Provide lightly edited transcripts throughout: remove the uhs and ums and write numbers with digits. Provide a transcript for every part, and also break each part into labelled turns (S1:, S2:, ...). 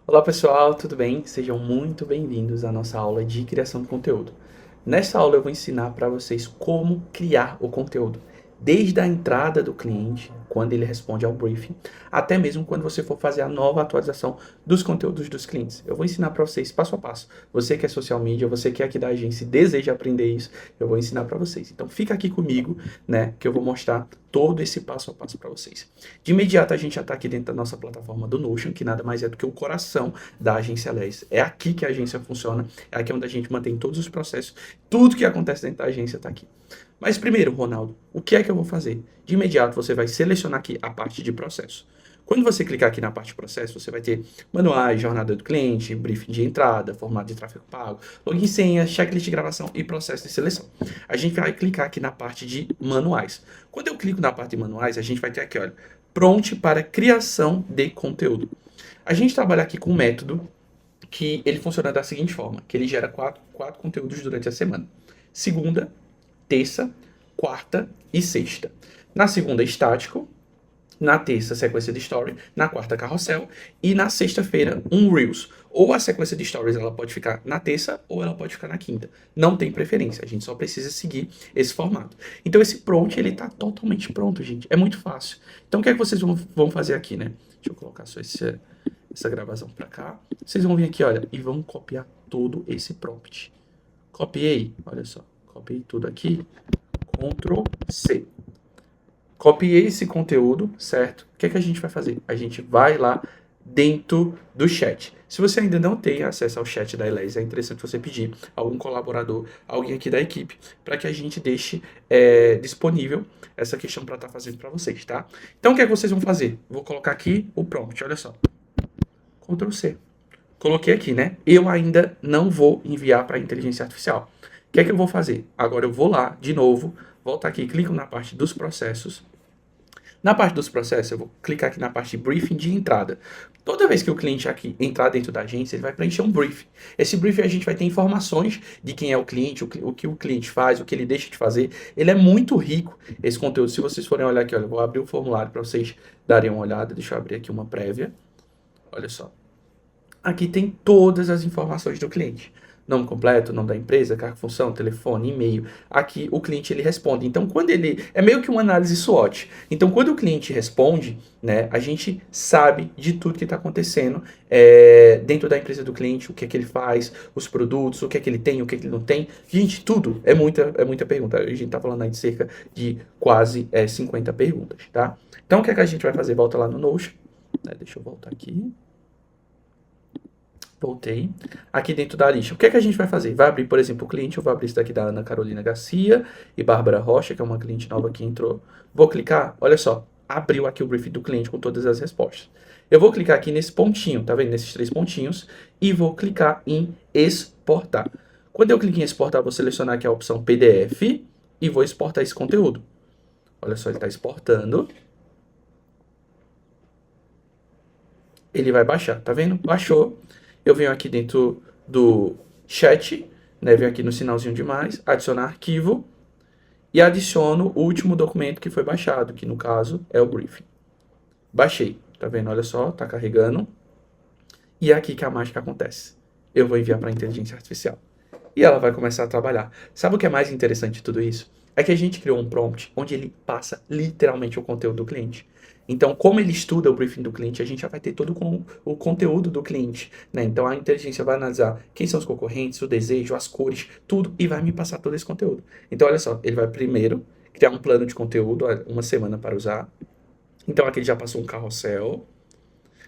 S1: Olá pessoal, tudo bem? Sejam muito bem-vindos à nossa aula de criação de conteúdo. Nessa aula eu vou ensinar para vocês como criar o conteúdo, desde a entrada do cliente, quando ele responde ao briefing, até mesmo quando você for fazer a nova atualização dos conteúdos dos clientes. Eu vou ensinar para vocês passo a passo. Você que é social media, você que é aqui da agência e deseja aprender isso, eu vou ensinar para vocês. Então fica aqui comigo, né, que eu vou mostrar todo esse passo a passo para vocês. De imediato a gente já está aqui dentro da nossa plataforma do Notion, que nada mais é do que o coração da agência Aliás. É aqui que a agência funciona, é aqui onde a gente mantém todos os processos, tudo que acontece dentro da agência está aqui. Mas primeiro, Ronaldo, o que é que eu vou fazer? De imediato você vai selecionar aqui a parte de processo. Quando você clicar aqui na parte de processo, você vai ter manuais, jornada do cliente, briefing de entrada, formato de tráfego pago, login e senha, checklist de gravação e processo de seleção. A gente vai clicar aqui na parte de manuais. Quando eu clico na parte de manuais, a gente vai ter aqui, olha, pronto para criação de conteúdo. A gente trabalha aqui com um método que ele funciona da seguinte forma, que ele gera quatro conteúdos durante a semana. Segunda, terça, quarta e sexta. Na segunda, estático. Na terça, sequência de story. Na quarta, carrossel. E na sexta-feira, um Reels. Ou a sequência de stories ela pode ficar na terça ou ela pode ficar na quinta. Não tem preferência, a gente só precisa seguir esse formato. Então esse prompt, ele tá totalmente pronto, gente. É muito fácil. Então o que é que vocês vão fazer aqui, né? Deixa eu colocar só essa gravação para cá. Vocês vão vir aqui, olha, e vão copiar todo esse prompt. Copiei, olha só. Copiei tudo aqui. Ctrl C. Copiei esse conteúdo, certo? O que é que a gente vai fazer? A gente vai lá dentro do chat. Se você ainda não tem acesso ao chat da Elise, é interessante você pedir a algum colaborador, alguém aqui da equipe, para que a gente deixe disponível essa questão para estar fazendo para vocês, tá? Então, o que é que vocês vão fazer? Vou colocar aqui o prompt, olha só. Ctrl C. Coloquei aqui, né? Eu ainda não vou enviar para a inteligência artificial. O que é que eu vou fazer? Agora eu vou lá, de novo, volto aqui, clico na parte dos processos. Na parte dos processos, eu vou clicar aqui na parte de briefing de entrada. Toda vez que o cliente aqui entrar dentro da agência, ele vai preencher um briefing. Esse briefing a gente vai ter informações de quem é o cliente, o que o cliente faz, o que ele deixa de fazer. Ele é muito rico, esse conteúdo. Se vocês forem olhar aqui, olha, eu vou abrir o formulário para vocês darem uma olhada. Deixa eu abrir aqui uma prévia. Olha só. Aqui tem todas as informações do cliente. Nome completo, nome da empresa, cargo, função, telefone, e-mail. Aqui o cliente ele responde. Então, quando ele é meio que uma análise SWOT. Então, quando o cliente responde, né, a gente sabe de tudo que está acontecendo dentro da empresa do cliente, o que é que ele faz, os produtos, o que é que ele tem, o que é que ele não tem. Gente, tudo é muita pergunta. A gente está falando aí de cerca de quase 50 perguntas, tá? Então, o que é que a gente vai fazer? Volta lá no Notion. Deixa eu voltar aqui. Voltei. Aqui dentro da lista, o que é que a gente vai fazer? Vai abrir, por exemplo, o cliente. Eu vou abrir isso daqui da Ana Carolina Garcia e Bárbara Rocha, que é uma cliente nova que entrou. Vou clicar, olha só, abriu aqui o briefing do cliente com todas as respostas. Eu vou clicar aqui nesse pontinho, tá vendo? Nesses 3 pontinhos, e vou clicar em exportar. Quando eu clico em exportar, vou selecionar aqui a opção PDF e vou exportar esse conteúdo. Olha só, ele está exportando. Ele vai baixar, tá vendo? Baixou. Eu venho aqui dentro do chat, né? Venho aqui no sinalzinho de mais, adicionar arquivo e adiciono o último documento que foi baixado, que no caso é o briefing. Baixei, tá vendo? Olha só, tá carregando. E é aqui que a mágica acontece. Eu vou enviar para a inteligência artificial. E ela vai começar a trabalhar. Sabe o que é mais interessante de tudo isso? É que a gente criou um prompt onde ele passa literalmente o conteúdo do cliente. Então, como ele estuda o briefing do cliente, a gente já vai ter todo o conteúdo do cliente, né? Então, a inteligência vai analisar quem são os concorrentes, o desejo, as cores, tudo, e vai me passar todo esse conteúdo. Então, olha só, ele vai primeiro criar um plano de conteúdo, uma semana para usar. Então, aqui ele já passou um carrossel,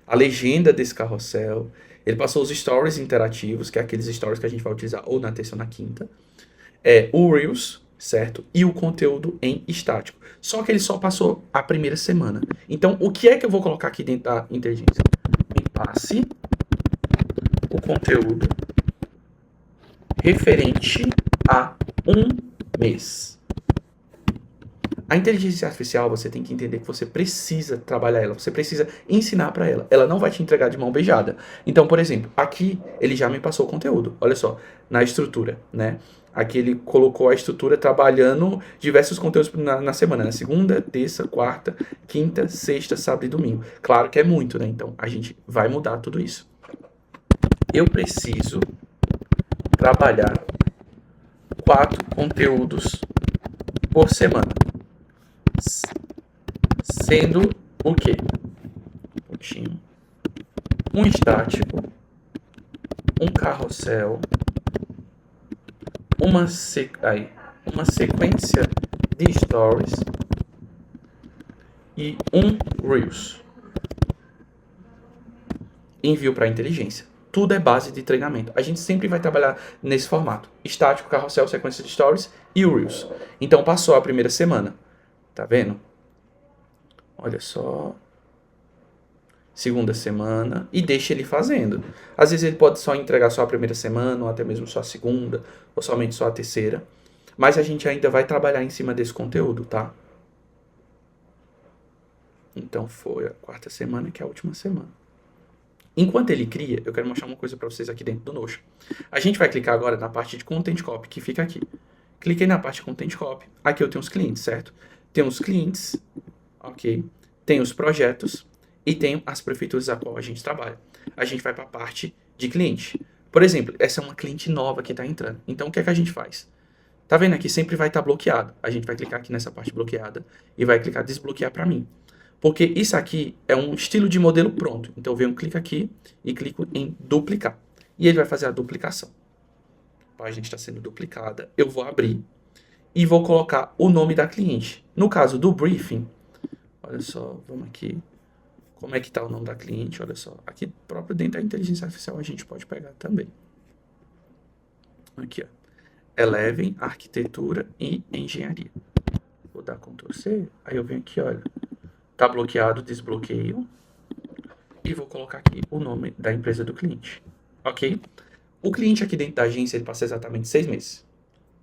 S1: a legenda desse carrossel, ele passou os stories interativos, que é aqueles stories que a gente vai utilizar ou na terça ou na quinta, o Reels, certo? E o conteúdo em estático. Só que ele só passou a primeira semana. Então, o que é que eu vou colocar aqui dentro da inteligência? Me passe o conteúdo referente a um mês. A inteligência artificial, você tem que entender que você precisa trabalhar ela, você precisa ensinar para ela. Ela não vai te entregar de mão beijada. Então, por exemplo, aqui ele já me passou o conteúdo. Olha só, na estrutura, né? Aqui ele colocou a estrutura trabalhando diversos conteúdos na semana, na segunda, terça, quarta, quinta, sexta, sábado e domingo. Claro que é muito, né? Então, a gente vai mudar tudo isso. eu preciso trabalhar 4 conteúdos por semana. Sendo o quê? Um estático, um carrossel, uma sequência de stories e um Reels. Envio para a inteligência. Tudo é base de treinamento. A gente sempre vai trabalhar nesse formato. Estático, carrossel, sequência de stories e o Reels. Então passou a primeira semana. Tá vendo? Olha só. Segunda semana. E deixa ele fazendo. Às vezes ele pode só entregar só a primeira semana, ou até mesmo só a segunda, ou somente só a terceira. Mas a gente ainda vai trabalhar em cima desse conteúdo, tá? Então foi a quarta semana, que é a última semana. Enquanto ele cria, eu quero mostrar uma coisa para vocês aqui dentro do Notion. A gente vai clicar agora na parte de Content Copy, que fica aqui. Cliquei na parte de Content Copy. Aqui eu tenho os clientes, certo? Tem os clientes, ok? Tem os projetos e tem as prefeituras a qual a gente trabalha. A gente vai para a parte de cliente. Por exemplo, essa é uma cliente nova que está entrando. Então, o que é que a gente faz? Tá vendo aqui? Sempre vai estar bloqueado. A gente vai clicar aqui nessa parte bloqueada e vai clicar desbloquear para mim. Porque isso aqui é um estilo de modelo pronto. Então eu venho, clico aqui e clico em duplicar. E ele vai fazer a duplicação. A página está sendo duplicada. Eu vou abrir e vou colocar o nome da cliente. No caso do briefing, olha só, vamos aqui. Como é que está o nome da cliente? Olha só, aqui próprio dentro da inteligência artificial a gente pode pegar também. Aqui, ó. Eleven, arquitetura e engenharia. Vou dar Ctrl C, aí eu venho aqui, olha. Tá bloqueado, desbloqueio. E vou colocar aqui o nome da empresa do cliente. Ok? O cliente aqui dentro da agência, ele passa exatamente 6 meses.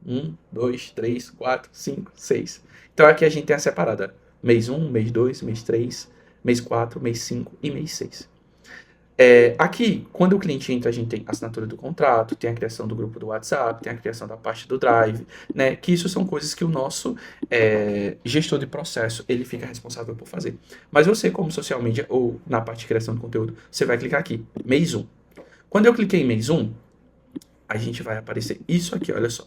S1: 1, 2, 3, 4, 5, 6. Então aqui a gente tem a separada. Mês 1, mês 2, mês 3, mês 4, mês 5 e mês 6. Aqui, quando o cliente entra, a gente tem a assinatura do contrato, tem a criação do grupo do WhatsApp, tem a criação da parte do Drive, né? Que isso são coisas que o nosso gestor de processo, ele fica responsável por fazer. Mas você, como social media ou na parte de criação de conteúdo, você vai clicar aqui, mês 1. Quando eu cliquei em mês 1, a gente vai aparecer isso aqui, olha só.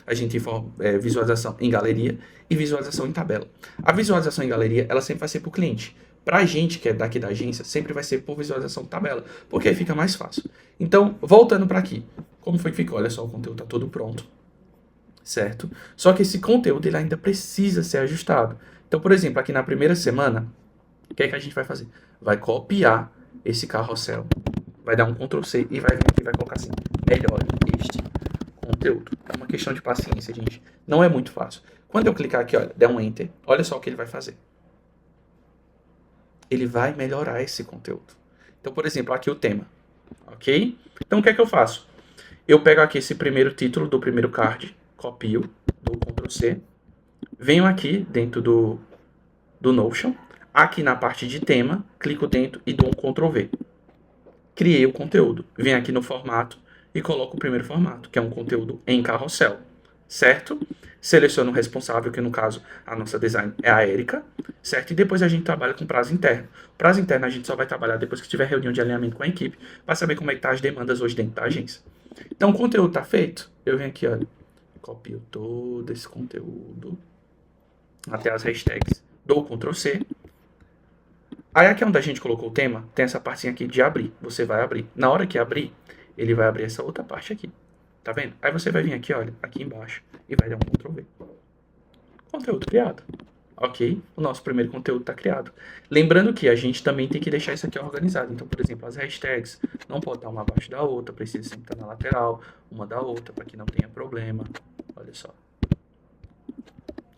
S1: A gente tem visualização em galeria e visualização em tabela. A visualização em galeria, ela sempre vai ser para o cliente. Para a gente, que é daqui da agência, sempre vai ser por visualização de tabela, porque aí fica mais fácil. Então, voltando para aqui. Como foi que ficou? Olha só, o conteúdo está todo pronto, certo? Só que esse conteúdo ele ainda precisa ser ajustado. Então, por exemplo, aqui na primeira semana, o que é que a gente vai fazer? Vai copiar esse carrossel, vai dar um Ctrl C e vai vir aqui e vai colocar assim, melhore este conteúdo. É uma questão de paciência, gente. Não é muito fácil. Quando eu clicar aqui, olha, der um Enter, olha só o que ele vai fazer. Ele vai melhorar esse conteúdo. Então, por exemplo, aqui o tema, ok? Então, o que é que eu faço? Eu pego aqui esse primeiro título do primeiro card, copio, dou Ctrl C, venho aqui dentro do Notion, aqui na parte de tema, clico dentro e dou um Ctrl V. Criei o conteúdo. Venho aqui no formato e coloco o primeiro formato, que é um conteúdo em carrossel, certo? Seleciono o responsável, que no caso a nossa design é a Érica, certo? E depois a gente trabalha com prazo interno. Prazo interno a gente só vai trabalhar depois que tiver reunião de alinhamento com a equipe, para saber como é que tá as demandas hoje dentro da agência. Então o conteúdo está feito, eu venho aqui, olha, copio todo esse conteúdo, até as hashtags, dou o Ctrl C. Aí aqui onde a gente colocou o tema, tem essa partinha aqui de abrir. Você vai abrir. Na hora que abrir, ele vai abrir essa outra parte aqui. Tá vendo? Aí você vai vir aqui, olha, aqui embaixo, e vai dar um Ctrl V. Conteúdo criado. Ok? O nosso primeiro conteúdo está criado. Lembrando que a gente também tem que deixar isso aqui organizado. Então, por exemplo, as hashtags não pode estar uma abaixo da outra, precisa sempre estar na lateral, uma da outra, para que não tenha problema. Olha só.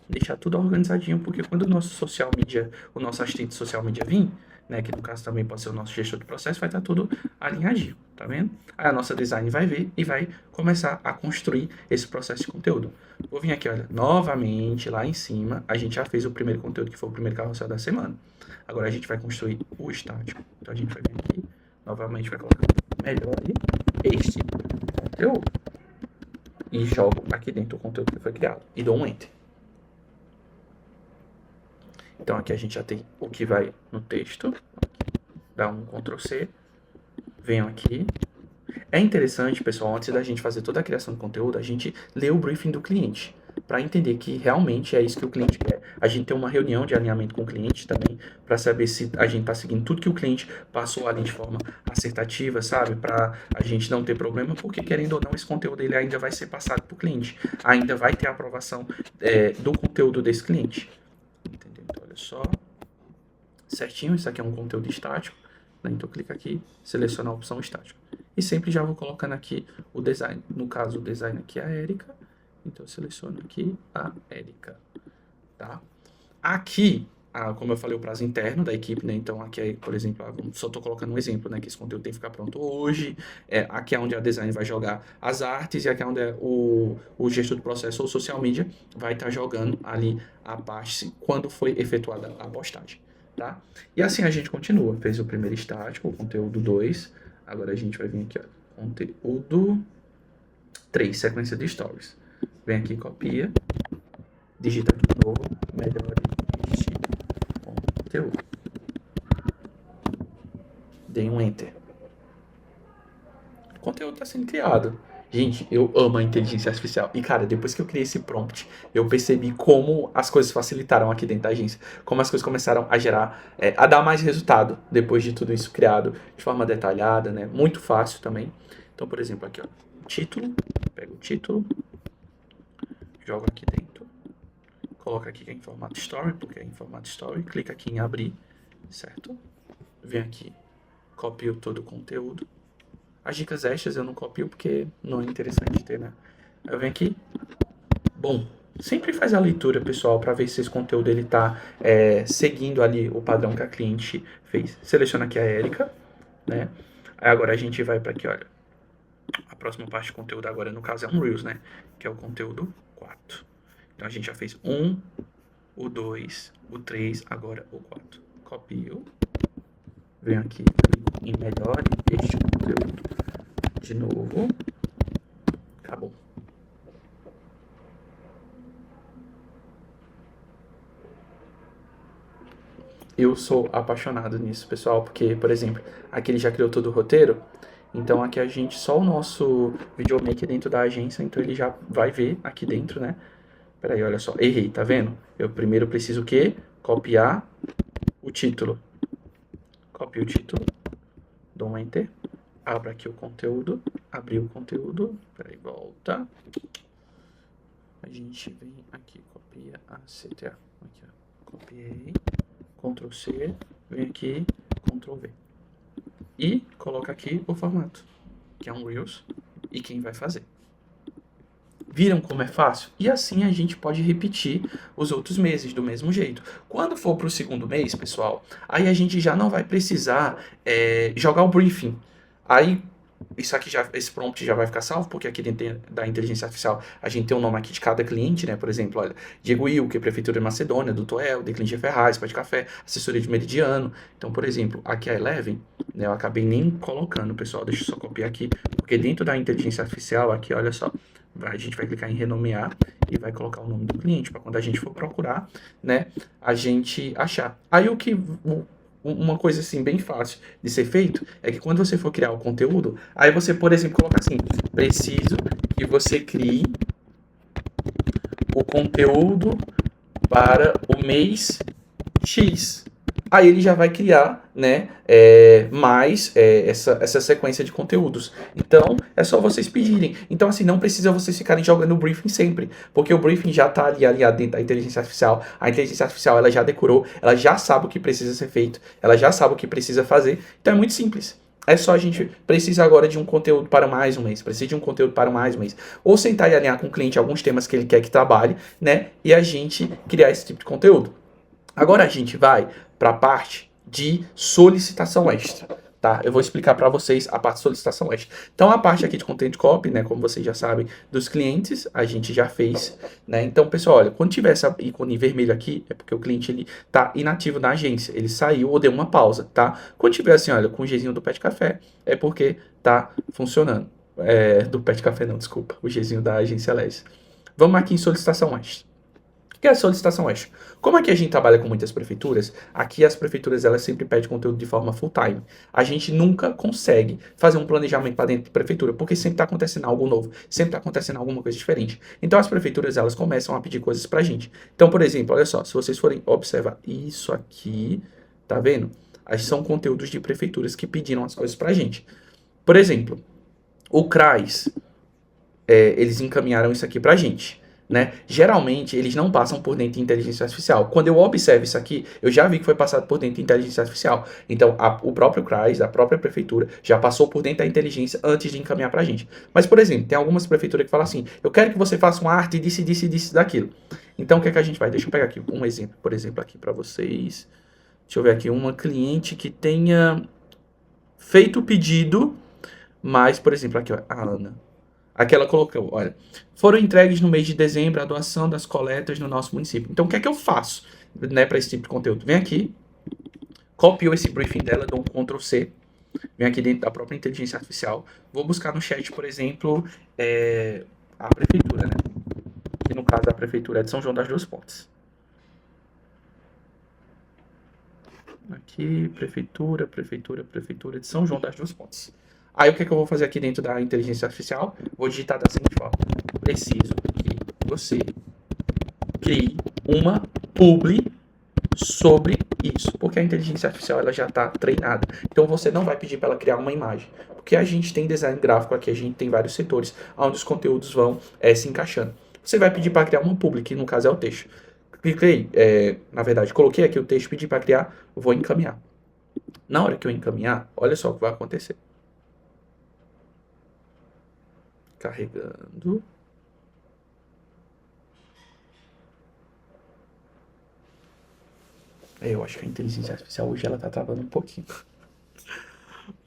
S1: Deixar tudo organizadinho, porque quando o nosso social media, o nosso assistente social media vir, né, que no caso também pode ser o nosso gestor de processo, vai estar tudo alinhadinho, tá vendo? Aí a nossa design vai ver e vai começar a construir esse processo de conteúdo. Vou vir aqui, olha, novamente lá em cima, a gente já fez o primeiro conteúdo, que foi o primeiro carrossel da semana. Agora a gente vai construir o estático. Então a gente vai vir aqui, novamente vai colocar melhore este conteúdo. E jogo aqui dentro o conteúdo que foi criado. E dou um Enter. Então aqui a gente já tem o que vai no texto, dá um Ctrl C, venho aqui. É interessante, pessoal, antes da gente fazer toda a criação de conteúdo, a gente lê o briefing do cliente, para entender que realmente é isso que o cliente quer. A gente tem uma reunião de alinhamento com o cliente também, para saber se a gente está seguindo tudo que o cliente passou ali de forma acertativa, sabe? Para a gente não ter problema, porque querendo ou não, esse conteúdo ele ainda vai ser passado para o cliente, ainda vai ter a aprovação do conteúdo desse cliente. Entendeu? Então, olha só, certinho, isso aqui é um conteúdo estático, né? Então, clica aqui, seleciona a opção estático. E sempre já vou colocando aqui o design. No caso, o design aqui é a Érica. Então, eu seleciono aqui a Érica, tá? Aqui, como eu falei, o prazo interno da equipe, né? Então, aqui, por exemplo, só estou colocando um exemplo, né? Que esse conteúdo tem que ficar pronto hoje. Aqui é onde a design vai jogar as artes e aqui é onde o gestor do processo ou social media vai estar jogando ali a parte quando foi efetuada a postagem, tá? E assim a gente continua. Fez o primeiro estático, o conteúdo 2. Agora a gente vai vir aqui, ó, conteúdo 3, sequência de stories. Vem aqui, copia, digita aqui de novo, melhore este conteúdo. Dei um enter. O conteúdo está sendo criado. Gente, eu amo a inteligência artificial. E, cara, depois que eu criei esse prompt, eu percebi como as coisas facilitaram aqui dentro da agência. Como as coisas começaram a gerar, a dar mais resultado depois de tudo isso criado de forma detalhada, né? Muito fácil também. Então, por exemplo, aqui, ó, título. Pega o título, joga aqui dentro. Coloca aqui que é em formato story, porque é em formato story. Clica aqui em abrir, certo? Vem aqui, copio todo o conteúdo. As dicas extras eu não copio porque não é interessante ter, né? Eu venho aqui. Bom, sempre faz a leitura, pessoal, para ver se esse conteúdo ele tá seguindo ali o padrão que a cliente fez. Seleciona aqui a Érica, né? Aí agora a gente vai para aqui, olha. A próxima parte de conteúdo agora, no caso, é um Reels, né? Que é o conteúdo 4. Então a gente já fez 1, o 2, o 3, agora o 4. Copio. Venho aqui, clico em melhore este conteúdo. De novo. Acabou. Eu sou apaixonado nisso, pessoal, porque, por exemplo, aqui ele já criou todo o roteiro. Então aqui a gente, só o nosso videomaker dentro da agência, então ele já vai ver aqui dentro, né? Peraí, olha só, errei, tá vendo? Eu primeiro preciso o quê? Copiar o título. Copio o título, dou um enter, abro aqui o conteúdo, abri o conteúdo, peraí, volta. A gente vem aqui, copia a CTA, aqui ó, copiei, Ctrl C, vem aqui, Ctrl V. E coloca aqui o formato, que é um Reels, e quem vai fazer. Viram como é fácil? E assim a gente pode repetir os outros meses do mesmo jeito. Quando for para o segundo mês, pessoal, aí a gente já não vai precisar jogar o briefing. Aí, isso aqui esse prompt já vai ficar salvo, porque aqui dentro da inteligência artificial a gente tem o nome aqui de cada cliente, né? Por exemplo, olha, Diego Wilke, Prefeitura de Macedônia, Doutor Helder, Clínica Ferraz, Pé de Café, Assessoria de Meridiano. Então, por exemplo, aqui a Eleven, né, eu acabei nem colocando, pessoal, deixa eu só copiar aqui, porque dentro da inteligência artificial, aqui, olha só, a gente vai clicar em renomear e vai colocar o nome do cliente, para quando a gente for procurar, né, a gente achar. Aí uma coisa assim bem fácil de ser feito é que quando você for criar o conteúdo, aí você, por exemplo, coloca assim: preciso que você crie o conteúdo para o mês X. Aí ele já vai criar, né, essa sequência de conteúdos. Então, é só vocês pedirem. Então, assim, não precisa vocês ficarem jogando o briefing sempre, porque o briefing já está ali dentro da inteligência artificial. A inteligência artificial, ela já decorou, ela já sabe o que precisa ser feito, ela já sabe o que precisa fazer. Então, é muito simples. É só a gente precisa agora de um conteúdo para mais um mês, precisa de um conteúdo para mais um mês. Ou sentar e alinhar com o cliente alguns temas que ele quer que trabalhe, né, e a gente criar esse tipo de conteúdo. Agora a gente vai para a parte de solicitação extra, tá? Eu vou explicar para vocês a parte de solicitação extra. Então, a parte aqui de content copy, né, como vocês já sabem, dos clientes, a gente já fez, né? Então, pessoal, olha, quando tiver essa ícone vermelho aqui, é porque o cliente ele tá inativo na agência, ele saiu ou deu uma pausa, tá? Quando tiver assim, olha, com o Gzinho do Pet Café, é porque tá funcionando. Do Pet Café não, desculpa, o Gzinho da agência LES. Vamos aqui em solicitação extra. E a solicitação extra. Como aqui a gente trabalha com muitas prefeituras, aqui as prefeituras elas sempre pedem conteúdo de forma full time. A gente nunca consegue fazer um planejamento para dentro da prefeitura, porque sempre está acontecendo algo novo, sempre está acontecendo alguma coisa diferente. Então as prefeituras elas começam a pedir coisas para a gente. Então, por exemplo, olha só, se vocês forem observar isso aqui, tá vendo? São conteúdos de prefeituras que pediram as coisas para a gente. Por exemplo, o CRAS, eles encaminharam isso aqui para a gente. Né? Geralmente, eles não passam por dentro de inteligência artificial. Quando eu observo isso aqui, eu já vi que foi passado por dentro de inteligência artificial. Então, o próprio CRAS, a própria prefeitura, já passou por dentro da inteligência antes de encaminhar pra gente. Mas, por exemplo, tem algumas prefeituras que falam assim, eu quero que você faça uma arte disso, daquilo. Então, o que é que a gente vai? Deixa eu pegar aqui um exemplo, por exemplo, aqui pra vocês. Deixa eu ver aqui, uma cliente que tenha feito o pedido, mas, por exemplo, aqui, ó, a Ana. Aqui ela colocou, olha, foram entregues no mês de dezembro a doação das coletas no nosso município. Então, o que é que eu faço, né, para esse tipo de conteúdo? Vem aqui, copio esse briefing dela, dou um Ctrl C, vem aqui dentro da própria inteligência artificial, vou buscar no chat, por exemplo, a prefeitura, né? Que no caso a prefeitura é de São João das Duas Pontes. Aqui, prefeitura de São João das Duas Pontes. Aí o que é que eu vou fazer aqui dentro da inteligência artificial? Vou digitar da seguinte forma. Preciso que você crie uma publi sobre isso. Porque a inteligência artificial ela já está treinada. Então você não vai pedir para ela criar uma imagem. Porque a gente tem design gráfico aqui, a gente tem vários setores onde os conteúdos vão se encaixando. Você vai pedir para criar uma publi, que no caso é o texto. Cliquei, na verdade, coloquei aqui o texto, pedi para criar, vou encaminhar. Na hora que eu encaminhar, olha só o que vai acontecer. Carregando. Eu acho que a inteligência artificial hoje ela tá travando um pouquinho.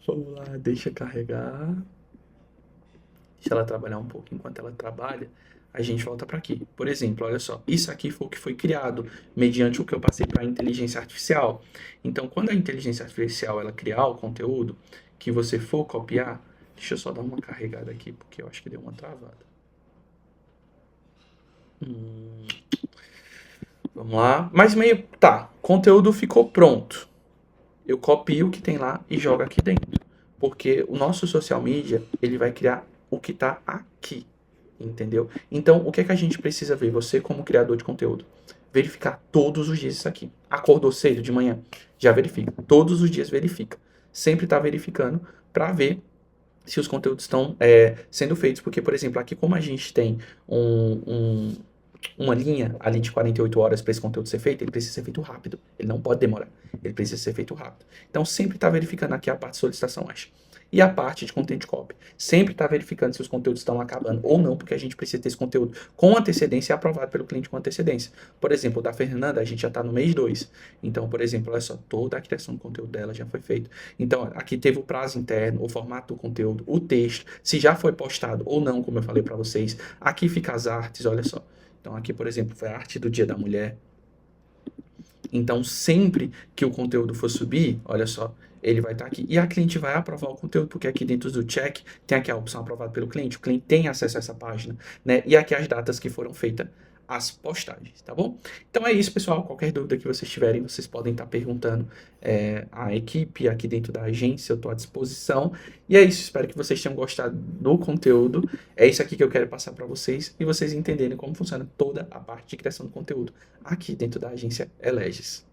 S1: Vamos lá, deixa carregar. Deixa ela trabalhar um pouco. Enquanto ela trabalha, a gente volta para aqui. Por exemplo, olha só, isso aqui foi o que foi criado mediante o que eu passei para a inteligência artificial. Então, quando a inteligência artificial ela criar o conteúdo que você for copiar, deixa eu só dar uma carregada aqui, porque eu acho que deu uma travada. Vamos lá. Mas meio... Tá, conteúdo ficou pronto. Eu copio o que tem lá e jogo aqui dentro. Porque o nosso social media, ele vai criar o que tá aqui. Entendeu? Então, o que é que a gente precisa ver? Você como criador de conteúdo. Verificar todos os dias isso aqui. Acordou cedo de manhã? Já verifica. Todos os dias verifica. Sempre tá verificando para ver se os conteúdos estão sendo feitos. Porque, por exemplo, aqui como a gente tem uma linha ali de 48 horas para esse conteúdo ser feito, ele precisa ser feito rápido. Ele não pode demorar. Ele precisa ser feito rápido. Então, sempre está verificando aqui a parte de solicitação acha. E a parte de content copy. Sempre está verificando se os conteúdos estão acabando ou não, porque a gente precisa ter esse conteúdo com antecedência e aprovado pelo cliente com antecedência. Por exemplo, da Fernanda, a gente já está no mês 2. Então, por exemplo, olha só, toda a criação do conteúdo dela já foi feita. Então, aqui teve o prazo interno, o formato do conteúdo, o texto, se já foi postado ou não, como eu falei para vocês. Aqui fica as artes, olha só. Então, aqui, por exemplo, foi a arte do Dia da Mulher. Então, sempre que o conteúdo for subir, olha só, ele vai estar aqui. E a cliente vai aprovar o conteúdo, porque aqui dentro do check tem aqui a opção aprovada pelo cliente. O cliente tem acesso a essa página, né? E aqui as datas que foram feitas as postagens, tá bom? Então é isso, pessoal. Qualquer dúvida que vocês tiverem, vocês podem estar perguntando à equipe aqui dentro da agência. Eu estou à disposição. E é isso. Espero que vocês tenham gostado do conteúdo. É isso aqui que eu quero passar para vocês e vocês entenderem como funciona toda a parte de criação de conteúdo aqui dentro da agência Eleges.